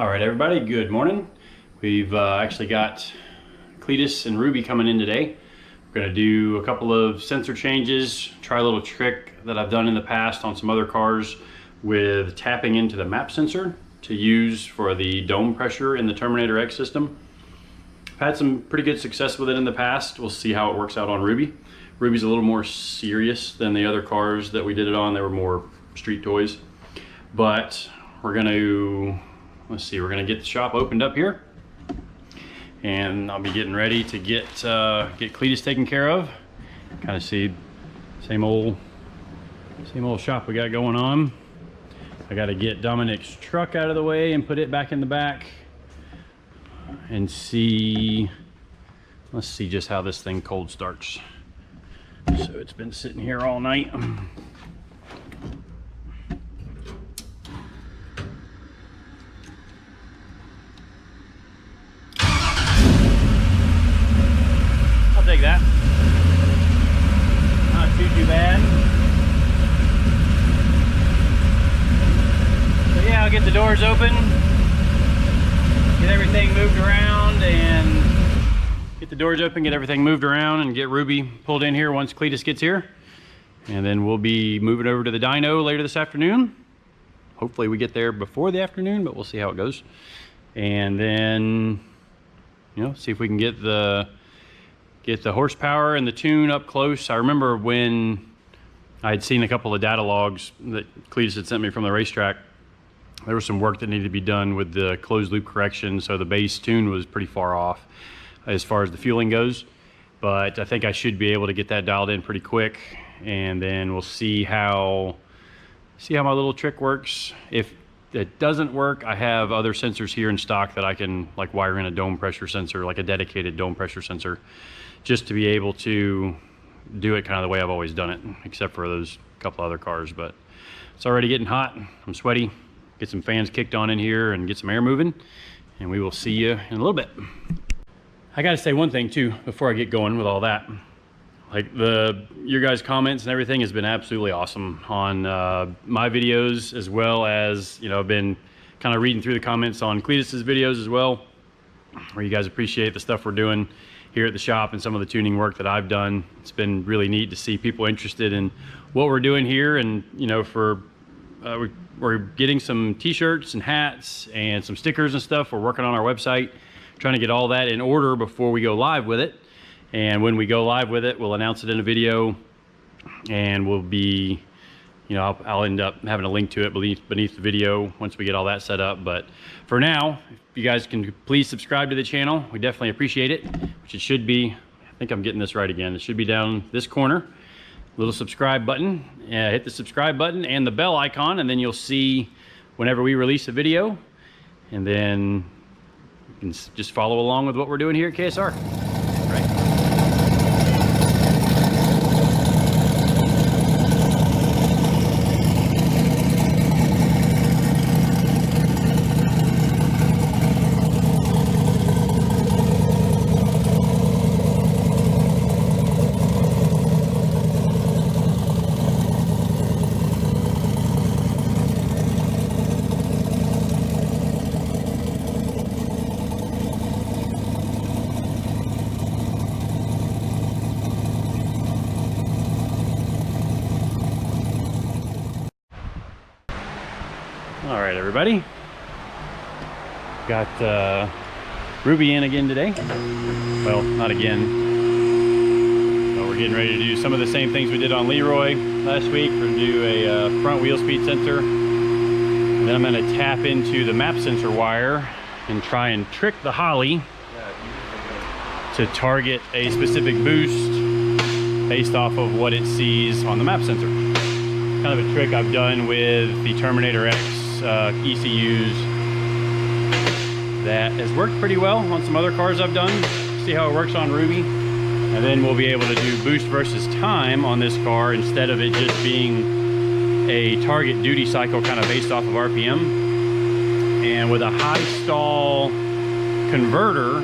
All right, everybody, good morning. We've actually got Cleetus and Ruby coming in today. We're gonna do a couple of sensor changes, try a little trick that I've done in the past on some other cars with tapping into the map sensor to use for the dome pressure in the Terminator X system. I've had some pretty good success with it in the past. We'll see how it works out on Ruby. Ruby's a little more serious than the other cars that we did it on. They were more street toys. But we're gonna, let's see, we're gonna get the shop opened up here. And I'll be getting ready to get Cleetus taken care of. Kind of see same old shop we got going on. I got to get Dominic's truck out of the way and put it back in the back and see, let's see just how this thing cold starts. So it's been sitting here all night. Take that. Not too bad. So yeah, I'll get the doors open, get everything moved around, and get Ruby pulled in here once Cleetus gets here. And then we'll be moving over to the dyno later this afternoon. Hopefully we get there before the afternoon, but we'll see how it goes. And then, see if we can get the horsepower and the tune up close. I remember when I had seen a couple of data logs that Cleetus had sent me from the racetrack, there was some work that needed to be done with the closed loop correction, so the base tune was pretty far off as far as the fueling goes. But I think I should be able to get that dialed in pretty quick, and then we'll see how my little trick works. If it doesn't work, I have other sensors here in stock that I can like wire in a dome pressure sensor, like a dedicated dome pressure sensor, just to be able to do it kind of the way I've always done it, except for those couple other cars. But it's already getting hot. I'm sweaty. Get some fans kicked on in here and get some air moving, and we will see you in a little bit. I got to say one thing too before I get going with all that. Like your guys' comments and everything has been absolutely awesome on my videos, as well as I've been kind of reading through the comments on Cleetus's videos as well, where you guys appreciate the stuff we're doing here at the shop and some of the tuning work that I've done. It's been really neat to see people interested in what we're doing here, and we're getting some t-shirts and hats and some stickers and stuff. We're working on our website, trying to get all that in order before we go live with it. And when we go live with it, we'll announce it in a video, and we'll be, I'll end up having a link to it beneath the video once we get all that set up. But for now, if you guys can please subscribe to the channel, we definitely appreciate it, which it should be, I think I'm getting this right again. It should be down this corner, little subscribe button. Hit the subscribe button and the bell icon, and then you'll see whenever we release a video, and then you can just follow along with what we're doing here at KSR. Right. All right, everybody. Got Ruby in again today. Well, not again. But we're getting ready to do some of the same things we did on Leroy last week. We're going to do a front wheel speed sensor. And then I'm going to tap into the map sensor wire and try and trick the Holly to target a specific boost based off of what it sees on the map sensor. Kind of a trick I've done with the Terminator X ECUs that has worked pretty well on some other cars I've done. See how it works on Ruby, and then we'll be able to do boost versus time on this car instead of it just being a target duty cycle kind of based off of RPM. And with a high stall converter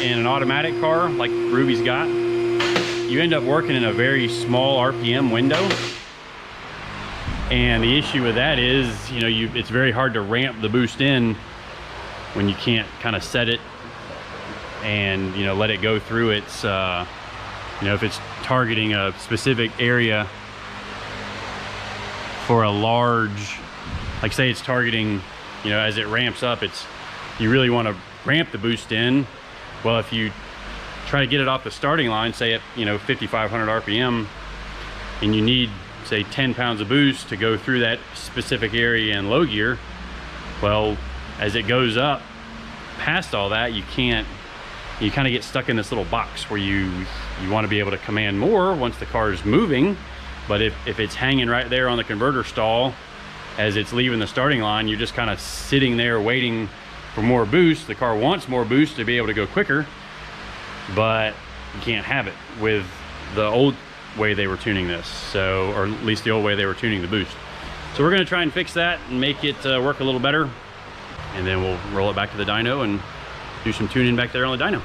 in an automatic car like Ruby's got, you end up working in a very small RPM window. And the issue with that is, it's very hard to ramp the boost in when you can't kind of set it and, you know, let it go through its, you know, if it's targeting a specific area for a large, like say it's targeting, you know, as it ramps up, you really want to ramp the boost in. Well, if you try to get it off the starting line, say at, you know, 5,500 RPM, and you need, say, 10 pounds of boost to go through that specific area in low gear, well, as it goes up past all that, you kind of get stuck in this little box where you want to be able to command more once the car is moving. But if it's hanging right there on the converter stall as it's leaving the starting line, you're just kind of sitting there waiting for more boost. The car wants more boost to be able to go quicker, but you can't have it with the old way they were tuning this, so, or at least the old way they were tuning the boost. So we're going to try and fix that and make it work a little better, and then we'll roll it back to the dyno and do some tuning back there on the dyno.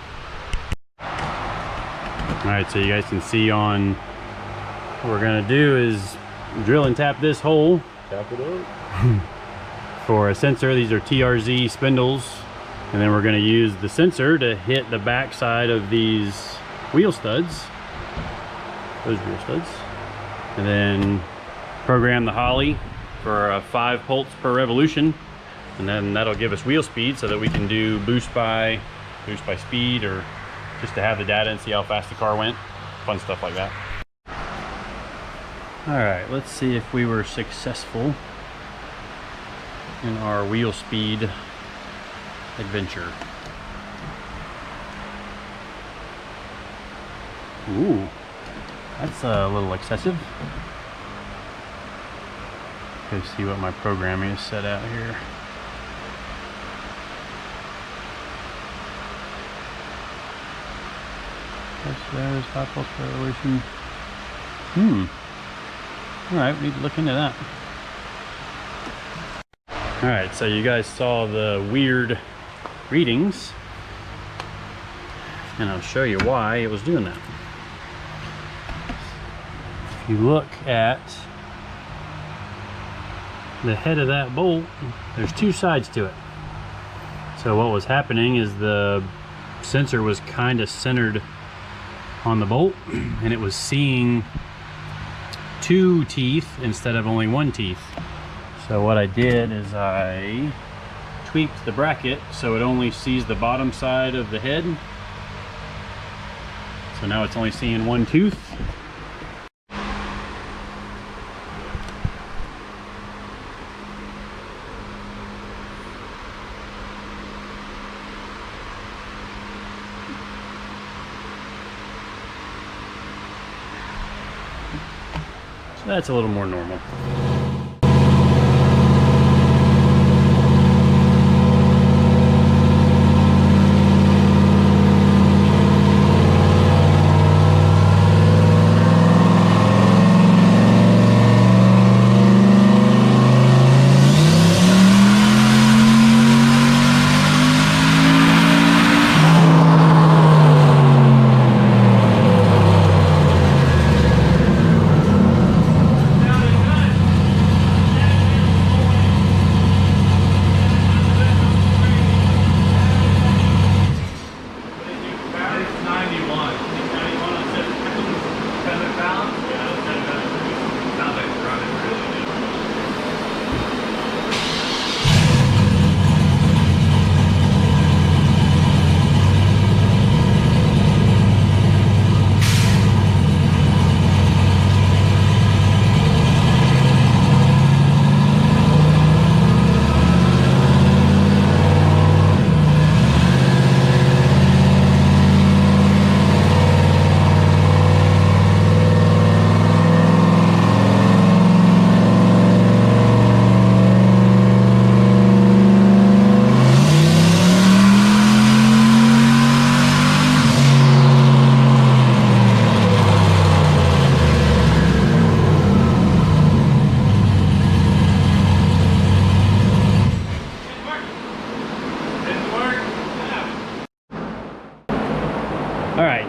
All right, so you guys can see on what we're going to do is drill and tap this hole. Tap it up. For a sensor. These are TRZ spindles, and then we're going to use the sensor to hit the back side of these wheel studs, those wheel studs, and then program the Holly for 5 pulse per revolution, and then that'll give us wheel speed so that we can do boost by speed, or just to have the data and see how fast the car went, fun stuff like that. All right, let's see if we were successful in our wheel speed adventure. Ooh, that's a little excessive. Let's see what my programming is set out here. There is 5 pulse per revolution. All right, we need to look into that. All right, so you guys saw the weird readings, and I'll show you why it was doing that. If you look at the head of that bolt, there's 2 sides to it. So what was happening is the sensor was kind of centered on the bolt, and it was seeing 2 teeth instead of only 1 teeth. So what I did is I tweaked the bracket so it only sees the bottom side of the head. So now it's only seeing 1 tooth. So that's a little more normal.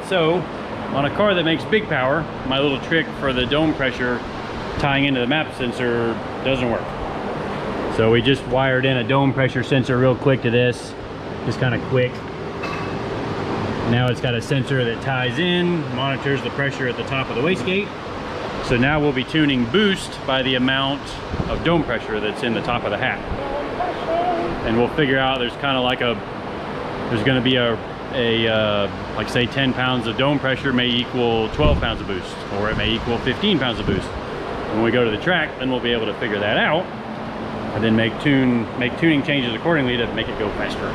So on a car that makes big power, my little trick for the dome pressure tying into the map sensor doesn't work. So we just wired in a dome pressure sensor real quick to this, just kind of quick. Now it's got a sensor that ties in, monitors the pressure at the top of the wastegate. So now we'll be tuning boost by the amount of dome pressure that's in the top of the hat. And we'll figure out there's kind of like there's going to be like say 10 pounds of dome pressure may equal 12 pounds of boost, or it may equal 15 pounds of boost. When we go to the track, then we'll be able to figure that out and then make tuning changes accordingly to make it go faster.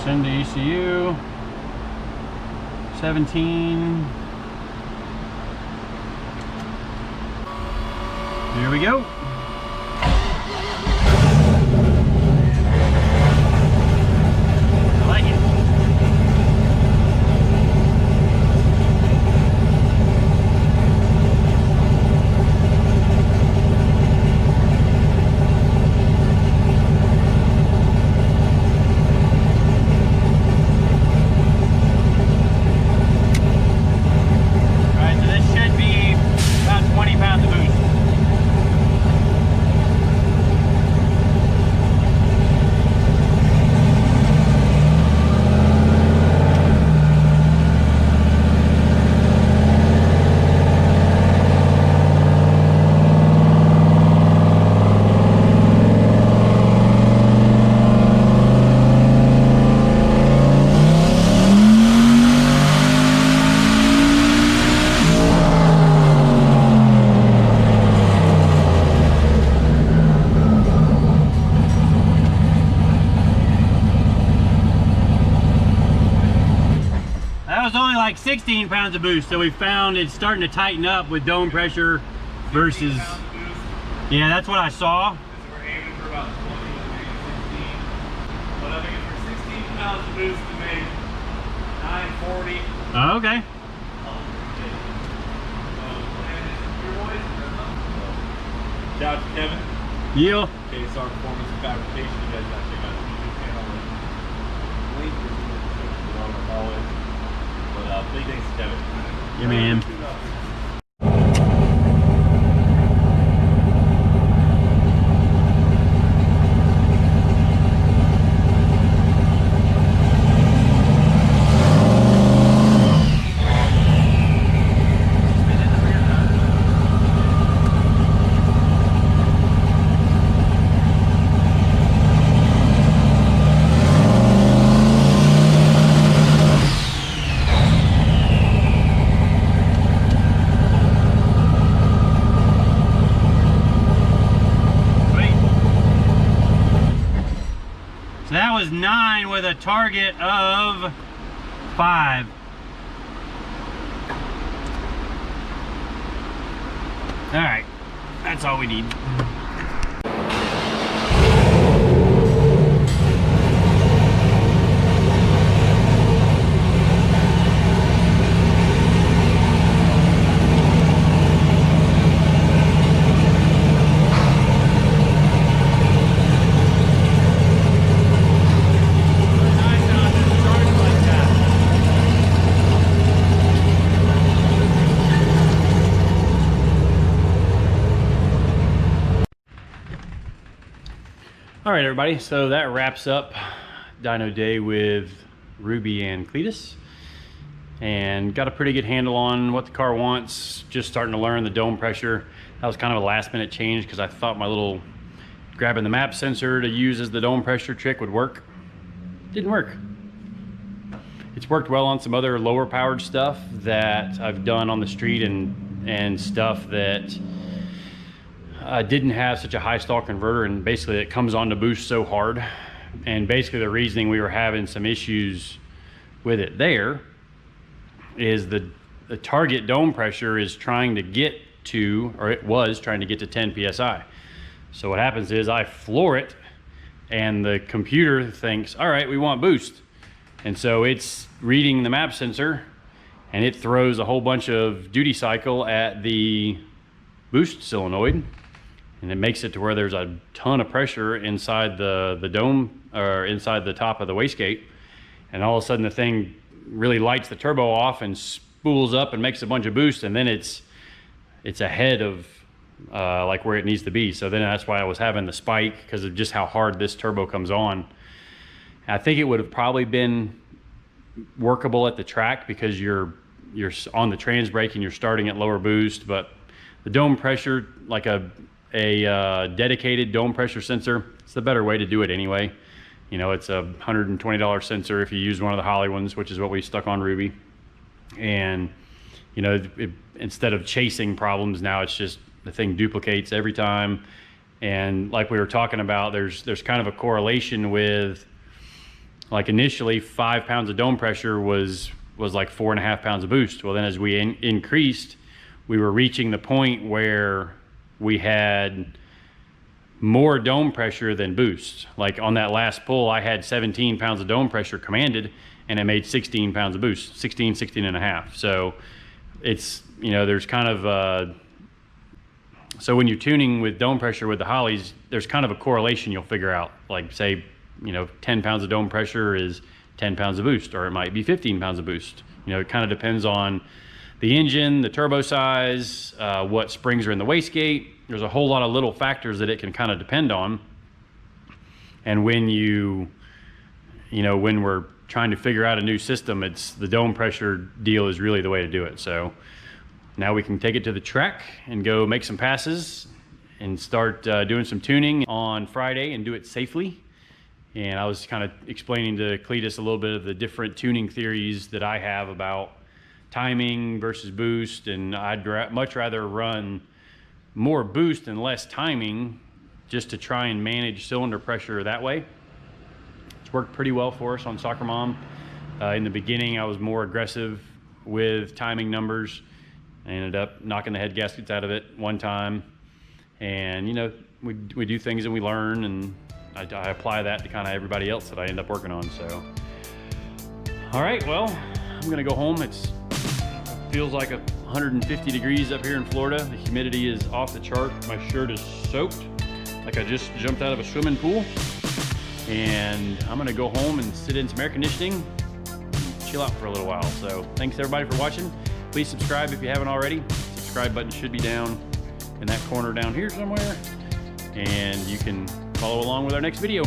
Send to ECU. 17. Here we go. I like it. Alright, so this should be about 20 pounds of boost. was only like 16 pounds of boost, so we found it's starting to tighten up with dome pressure versus. Yeah, that's what I saw. So we're aiming for about 20, maybe 16. But I think for 16 pounds of boost to make 940. Oh, okay. Shout out to Kevin. Yield. KSR Performance and Fabrication. You guys got to check out the YouTube channel. Link is in the description below as always. But big thanks to Kevin. Yeah, man. So that was 9 with a target of 5. All right, that's all we need. All right, everybody, so that wraps up dyno day with Ruby and Cleetus, and got a pretty good handle on what the car wants. Just starting to learn the dome pressure. That was kind of a last minute change because I thought my little grabbing the map sensor to use as the dome pressure trick would work. Didn't work. It's worked well on some other lower powered stuff that I've done on the street and stuff that didn't have such a high stall converter, and basically it comes on to boost so hard. And basically the reasoning we were having some issues with it there is the target dome pressure is trying to get to, or it was trying to get to 10 PSI. So what happens is I floor it and the computer thinks, all right, we want boost. And so it's reading the map sensor and it throws a whole bunch of duty cycle at the boost solenoid. And it makes it to where there's a ton of pressure inside the dome, or inside the top of the wastegate. And all of a sudden the thing really lights the turbo off and spools up and makes a bunch of boost. And then it's ahead of like where it needs to be. So then that's why I was having the spike, because of just how hard this turbo comes on. I think it would have probably been workable at the track because you're on the trans brake and you're starting at lower boost, but the dome pressure, like a dedicated dome pressure sensor, it's the better way to do it anyway. You know, it's a $120 sensor if you use one of the Holly ones, which is what we stuck on Ruby. And you know, instead of chasing problems, now it's just the thing duplicates every time. And like we were talking about, there's kind of a correlation with, like, initially 5 pounds of dome pressure was like 4.5 pounds of boost. Well, then as we increased, we were reaching the point where we had more dome pressure than boost. Like on that last pull, I had 17 pounds of dome pressure commanded and it made 16 pounds of boost, 16 and a half. So it's, you know, there's kind of, so when you're tuning with dome pressure with the Hollies, there's kind of a correlation you'll figure out. Like say, you know, 10 pounds of dome pressure is 10 pounds of boost, or it might be 15 pounds of boost. You know, it kind of depends on the engine, the turbo size, what springs are in the wastegate. There's a whole lot of little factors that it can kind of depend on. And when when we're trying to figure out a new system, it's the dome pressure deal is really the way to do it. So now we can take it to the track and go make some passes and start doing some tuning on Friday and do it safely. And I was kind of explaining to Cleetus a little bit of the different tuning theories that I have about timing versus boost, and I'd much rather run more boost and less timing just to try and manage cylinder pressure that way. It's worked pretty well for us on Soccer Mom. In the beginning, I was more aggressive with timing numbers. I ended up knocking the head gaskets out of it one time. And, you know, we do things and we learn, and I apply that to kind of everybody else that I end up working on, so. All right, well, I'm gonna go home. It feels like 150 degrees up here in Florida. The humidity is off the chart. My shirt is soaked, like I just jumped out of a swimming pool. And I'm gonna go home and sit in some air conditioning and chill out for a little while. So thanks everybody for watching. Please subscribe if you haven't already. Subscribe button should be down in that corner down here somewhere. And you can follow along with our next video.